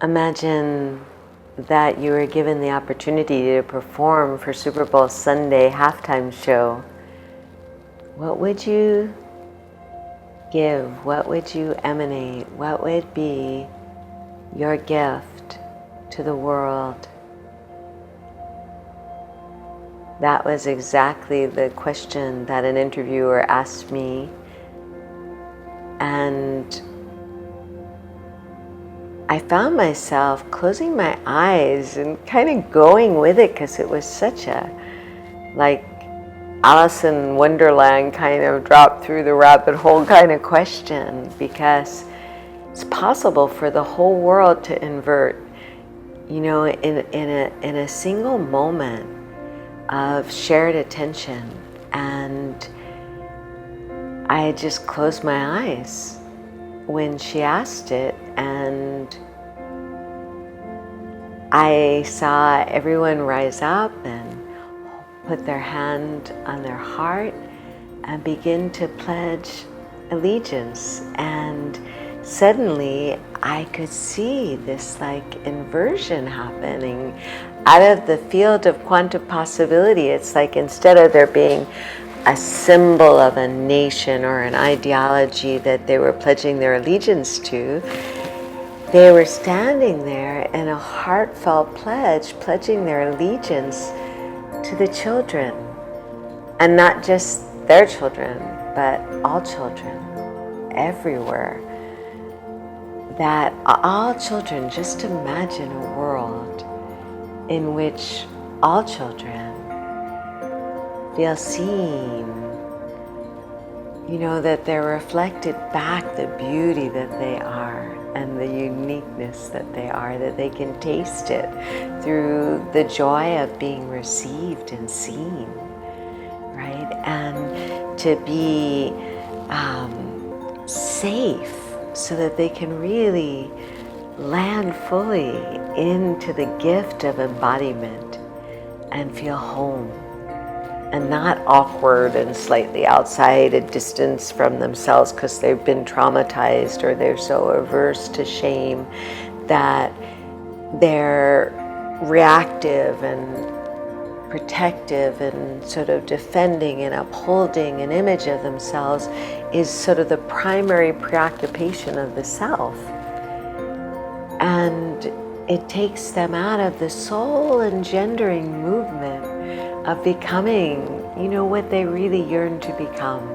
Imagine that you were given the opportunity to perform for Super Bowl Sunday halftime show. What would you give? What would you emanate? What would be your gift to the world? That was exactly the question that an interviewer asked me, and I found myself closing my eyes and kind of going with it because it was such a, like, Alice in Wonderland kind of drop through the rabbit hole kind of question, because it's possible for the whole world to invert, in a single moment of shared attention. And I just closed my eyes when she asked it, and I saw everyone rise up and put their hand on their heart and begin to pledge allegiance. And suddenly I could see this inversion happening out of the field of quantum possibility. It's like, instead of there being a symbol of a nation or an ideology that they were pledging their allegiance to, they were standing there in a heartfelt pledge, pledging their allegiance to the children. And not just their children, but all children, everywhere. That all children, just imagine a world in which all children feel seen, that they're reflected back the beauty that they are and the uniqueness that they are, that they can taste it through the joy of being received and seen, right? And to be safe so that they can really land fully into the gift of embodiment and feel home, and not awkward and slightly outside a distance from themselves because they've been traumatized or they're so averse to shame that they're reactive and protective and sort of defending and upholding an image of themselves is sort of the primary preoccupation of the self. And it takes them out of the soul engendering movement of becoming, what they really yearn to become,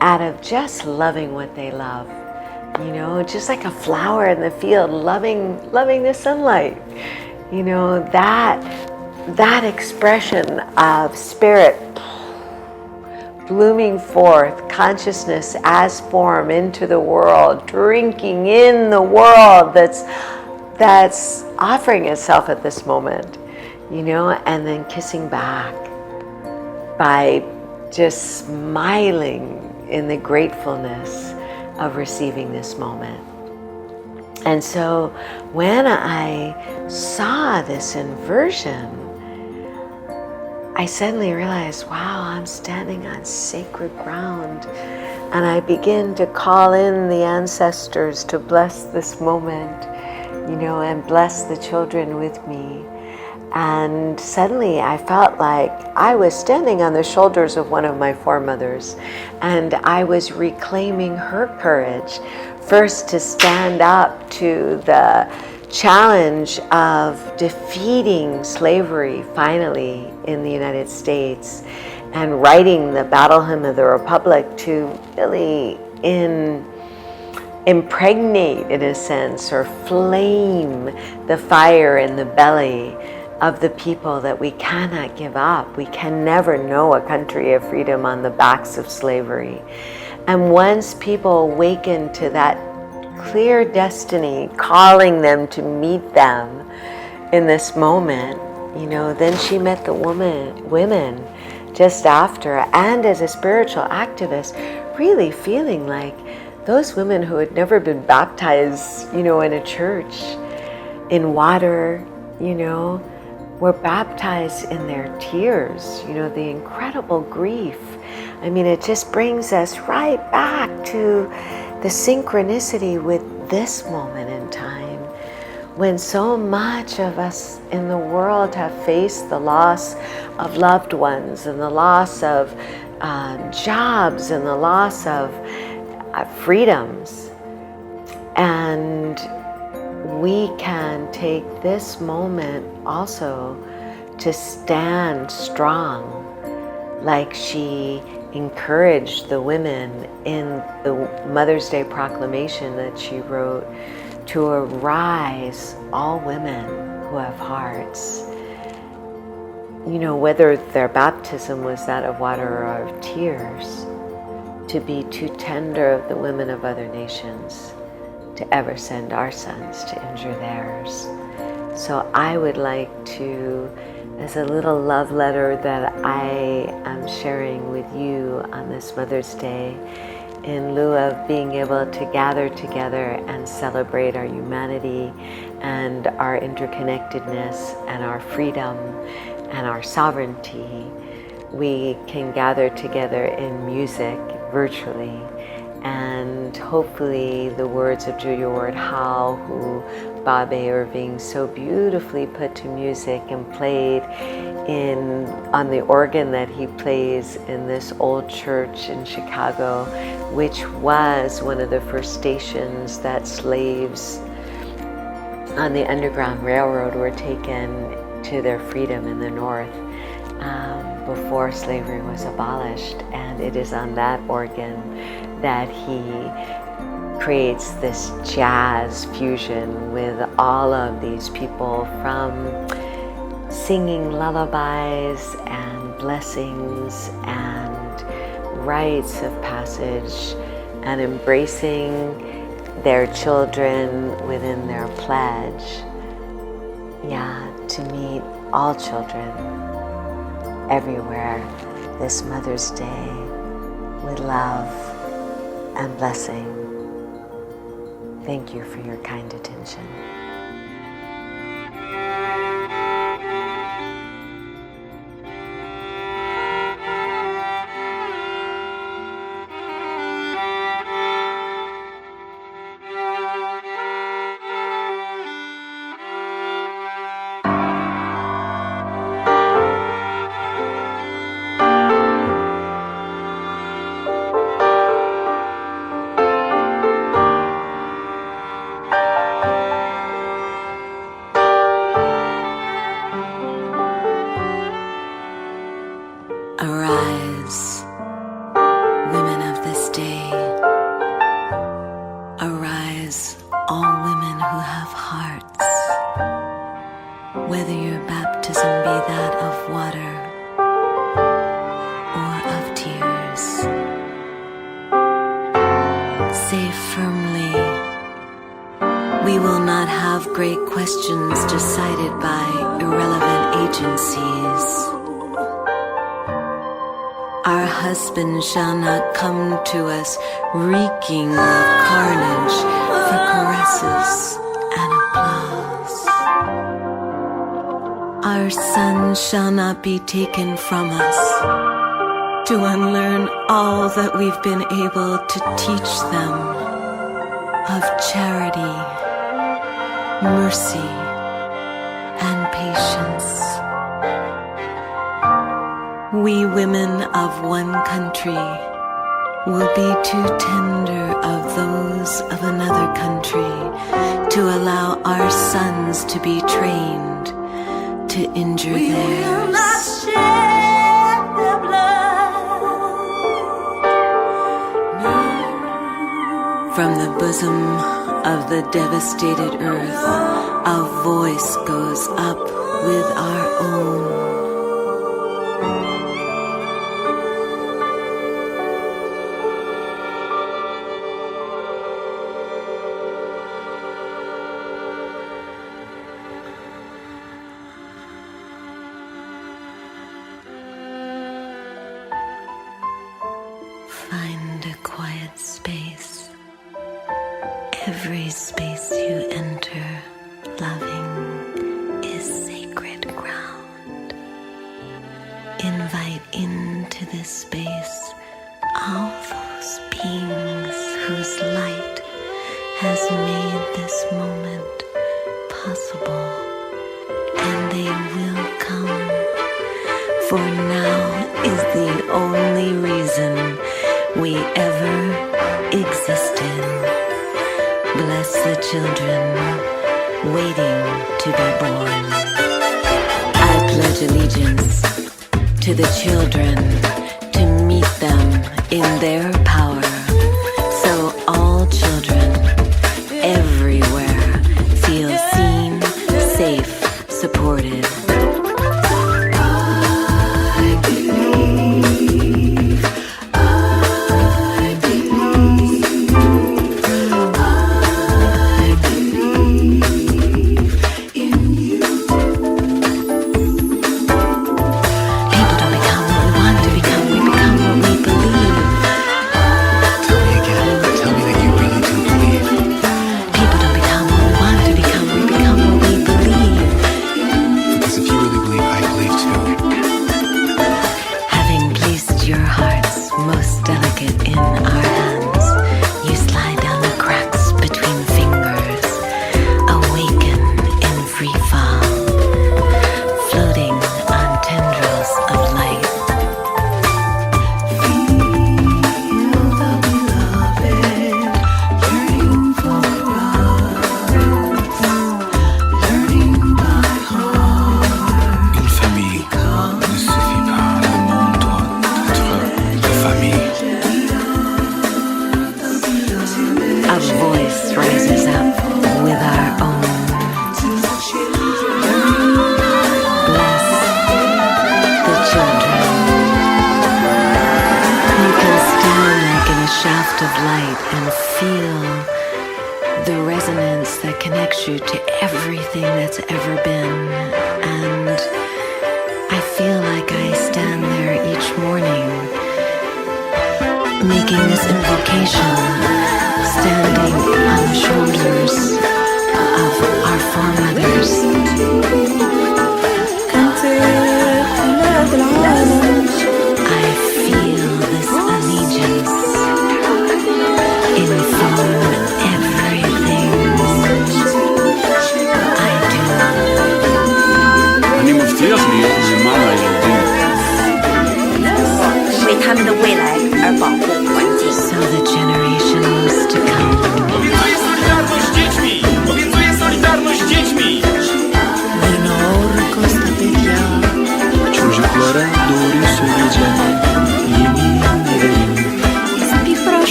out of just loving what they love, just like a flower in the field, loving the sunlight, that expression of spirit blooming forth, consciousness as form into the world, drinking in the world that's offering itself at this moment, and then kissing back by just smiling in the gratefulness of receiving this moment. And so when I saw this inversion, I suddenly realized, wow, I'm standing on sacred ground. And I begin to call in the ancestors to bless this moment, and bless the children with me. And suddenly I felt like I was standing on the shoulders of one of my foremothers, and I was reclaiming her courage, first to stand up to the challenge of defeating slavery finally in the United States, and writing the Battle Hymn of the Republic to really impregnate, in a sense, or flame the fire in the belly of the people that we cannot give up. We can never know a country of freedom on the backs of slavery. And once people awaken to that clear destiny, calling them to meet them in this moment, then she met the women just after, and as a spiritual activist, really feeling like those women who had never been baptized, in a church, in water, were baptized in their tears, the incredible grief. I mean, it just brings us right back to the synchronicity with this moment in time, when so much of us in the world have faced the loss of loved ones and the loss of jobs and the loss of freedoms. And we can take this moment also to stand strong, like she encouraged the women in the Mother's Day proclamation that she wrote, to arise, all women who have hearts. You know, whether their baptism was that of water or of tears, to be too tender of the women of other nations to ever send our sons to injure theirs. So I would like to, as a little love letter that I am sharing with you on this Mother's Day, in lieu of being able to gather together and celebrate our humanity and our interconnectedness and our freedom and our sovereignty, we can gather together in music virtually. And hopefully the words of Julia Ward Howe, who Bob A. Irving so beautifully put to music and played on the organ that he plays in this old church in Chicago, which was one of the first stations that slaves on the Underground Railroad were taken to their freedom in the North before slavery was abolished. And it is on that organ that he creates this jazz fusion with all of these people, from singing lullabies and blessings and rites of passage and embracing their children within their pledge. Yeah, to meet all children everywhere this Mother's Day with love and blessing. Thank you for your kind attention. Arise, women of this day. Arise, all women who have hearts. Whether your baptism be that of water or of tears, say firmly, we will not have great questions decided by irrelevant agencies. Our husbands shall not come to us reeking of carnage for caresses and applause. Our sons shall not be taken from us to unlearn all that we've been able to teach them of charity, mercy, and patience. We women of one country will be too tender of those of another country to allow our sons to be trained to injure theirs. We will not shed their blood. No. From the bosom of the devastated earth, a voice goes up with our own. Find a quiet space. Every space you enter, loving, is sacred ground. Invite into this space all those beings whose light has made this moment possible, and they will come. For now is the only reason we ever existed. Bless the children waiting to be born. I pledge allegiance to the children, to meet them in their power, so all children everywhere feel seen, safe, supported.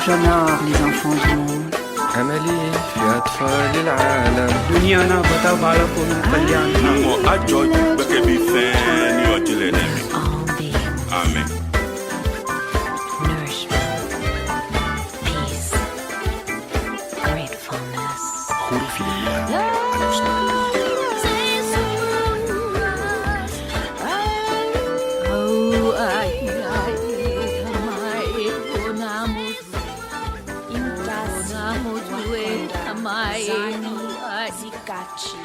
J'honore les enfants du monde. أملي في أطفال العالم. دنيانا بتابع لكم كليان. أجود بكبي فاني وجلنامي. آمين. Nourishment, peace, gratefulness. Zikachi,